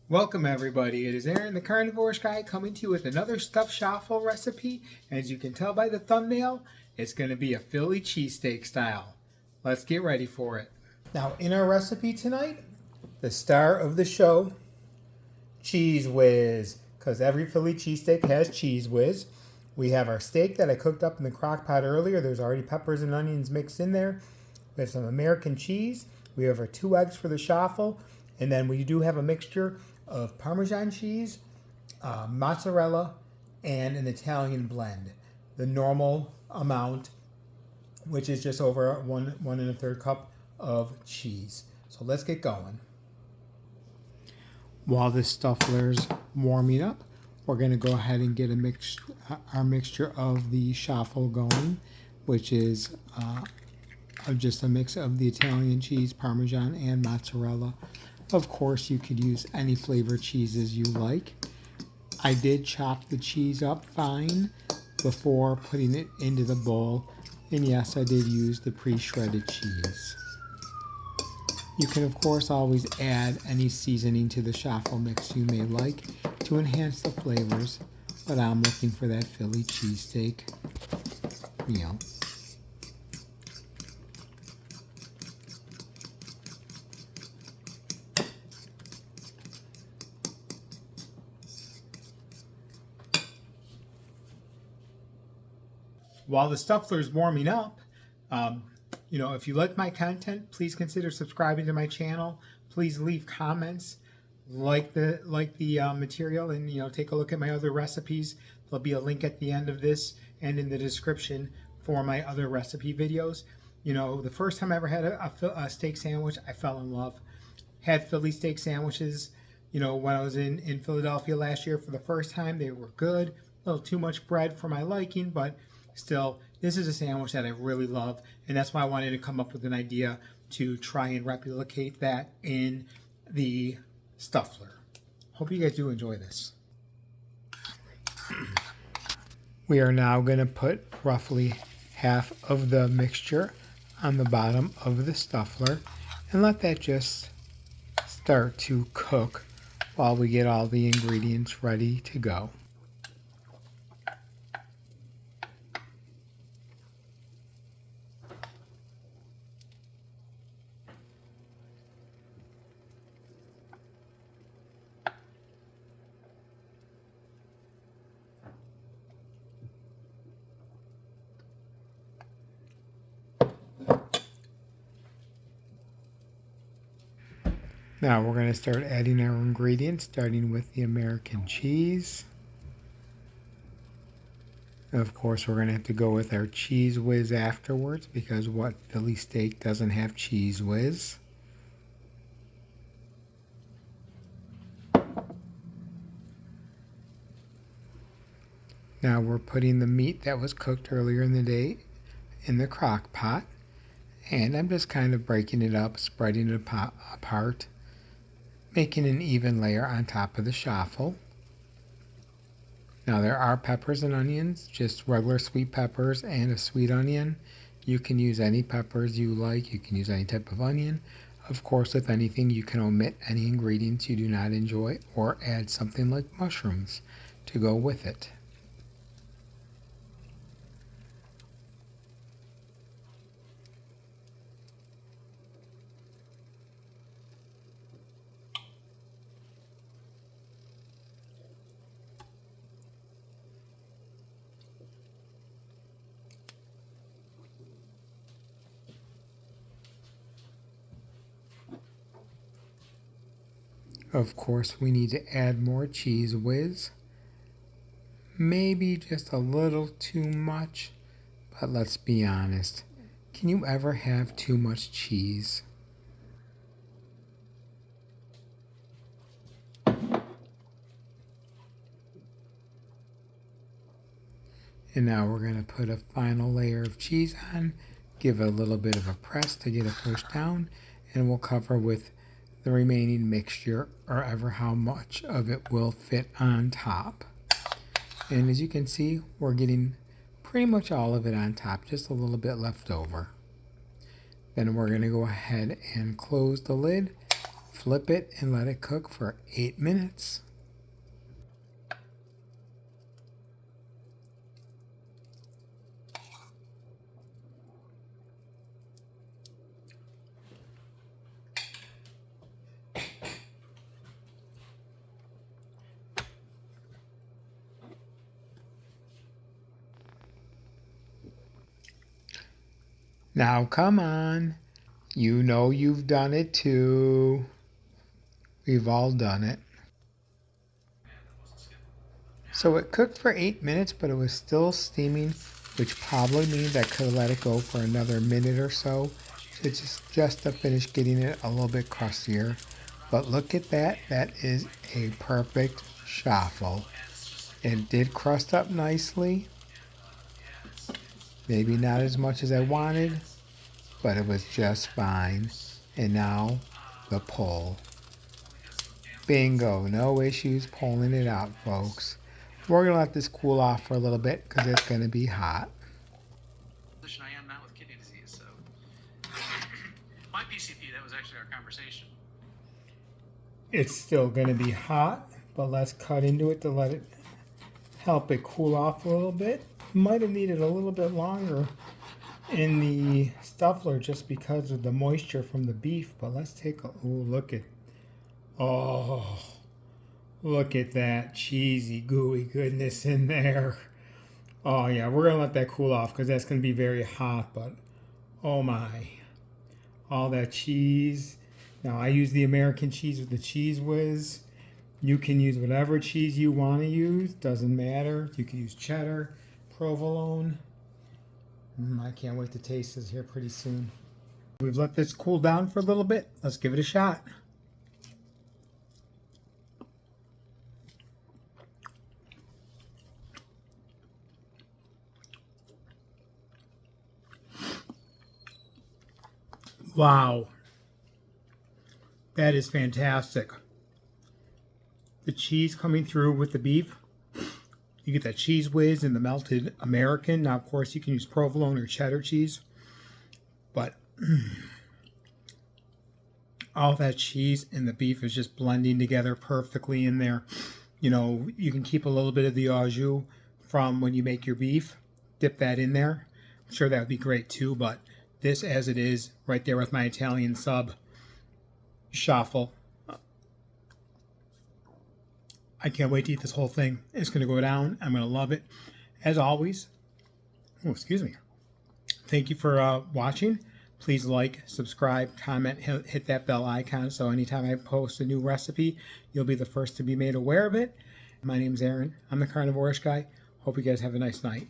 Welcome everybody, it is Aaron the Carnivorish guy coming to you with another stuffed chaffle recipe. As you can tell by the thumbnail, it's going to be a Philly cheesesteak style. Let's get ready for it. Now in our recipe tonight, the star of the show, Cheese Whiz. Because every Philly cheesesteak has Cheese Whiz. We have our steak that I cooked up in the crock pot earlier. There's already peppers and onions mixed in there. We have some American cheese. We have our 2 eggs for the chaffle. And then we do have a mixture of Parmesan cheese, mozzarella, and an Italian blend. The normal amount, which is just over 1 1/3 cup of cheese. So let's get going. While the Stuffler's warming up, we're going to go ahead and get our mixture of the chaffle going, which is just a mix of the Italian cheese, Parmesan, and mozzarella. Of course, you could use any flavored cheeses you like. I did chop the cheese up fine before putting it into the bowl. And yes, I did use the pre-shredded cheese. You can, of course, always add any seasoning to the chaffle mix you may like to enhance the flavors. But I'm looking for that Philly cheesesteak meal. While the Stuffler is warming up, if you like my content, please consider subscribing to my channel. Please leave comments, like the material, and take a look at my other recipes. There'll be a link at the end of this and in the description for my other recipe videos. The first time I ever had a steak sandwich, I fell in love. Had Philly steak sandwiches, when I was in Philadelphia last year for the first time. They were good. A little too much bread for my liking, but still, this is a sandwich that I really love, and that's why I wanted to come up with an idea to try and replicate that in the Stuffler. Hope you guys do enjoy this. We are now going to put roughly half of the mixture on the bottom of the Stuffler and let that just start to cook while we get all the ingredients ready to go. Now we're going to start adding our ingredients, starting with the American cheese. Of course, we're going to have to go with our Cheese Whiz afterwards, because what Philly steak doesn't have Cheese Whiz? Now we're putting the meat that was cooked earlier in the day in the crock pot. And I'm just kind of breaking it up, spreading it apart, making an even layer on top of the chaffle. Now there are peppers and onions, just regular sweet peppers and a sweet onion. You can use any peppers you like. You can use any type of onion. Of course, with anything, you can omit any ingredients you do not enjoy or add something like mushrooms to go with it. Of course, we need to add more Cheese Whiz. Maybe just a little too much, but let's be honest. Can you ever have too much cheese? And now we're going to put a final layer of cheese on, give it a little bit of a press to get it pushed down, and we'll cover with the remaining mixture, or ever how much of it will fit on top. And as you can see, we're getting pretty much all of it on top, just a little bit left over. Then we're going to go ahead and close the lid, flip it and let it cook for 8 minutes. Now come on, you know you've done it too. We've all done it. So it cooked for 8 minutes, but it was still steaming, which probably means I could have let it go for another minute or so to just to finish getting it a little bit crustier. But look at that, that is a perfect Chaffle. It did crust up nicely. Maybe not as much as I wanted, but it was just fine. And now the pull. Bingo, no issues pulling it out, folks. We're going to let this cool off for a little bit because it's going to be hot. I am now with kidney disease, so my PCP, that was actually our conversation. It's still going to be hot, but let's cut into it to let it help it cool off a little bit. Might have needed a little bit longer in the Stuffler just because of the moisture from the beef, but let's take a look at that cheesy gooey goodness in there. Oh yeah, we're gonna let that cool off because that's gonna be very hot, but oh my, all that cheese. Now I use the American cheese with the Cheese Whiz. You can use whatever cheese you want to use, doesn't matter. You can use cheddar, provolone. I can't wait to taste this here pretty soon. We've let this cool down for a little bit. Let's give it a shot. Wow. That is fantastic. The cheese coming through with the beef. You get that Cheese Whiz and the melted American. Now, of course, you can use provolone or cheddar cheese. But all that cheese and the beef is just blending together perfectly in there. You know, you can keep a little bit of the au jus from when you make your beef. Dip that in there. I'm sure that would be great too. But this as it is, right there with my Italian sub, Chaffle. I can't wait to eat this whole thing. It's going to go down. I'm going to love it. As always, thank you for watching. Please like, subscribe, comment, hit that bell icon so anytime I post a new recipe, you'll be the first to be made aware of it. My name's Aaron. I'm the Carnivorish guy. Hope you guys have a nice night.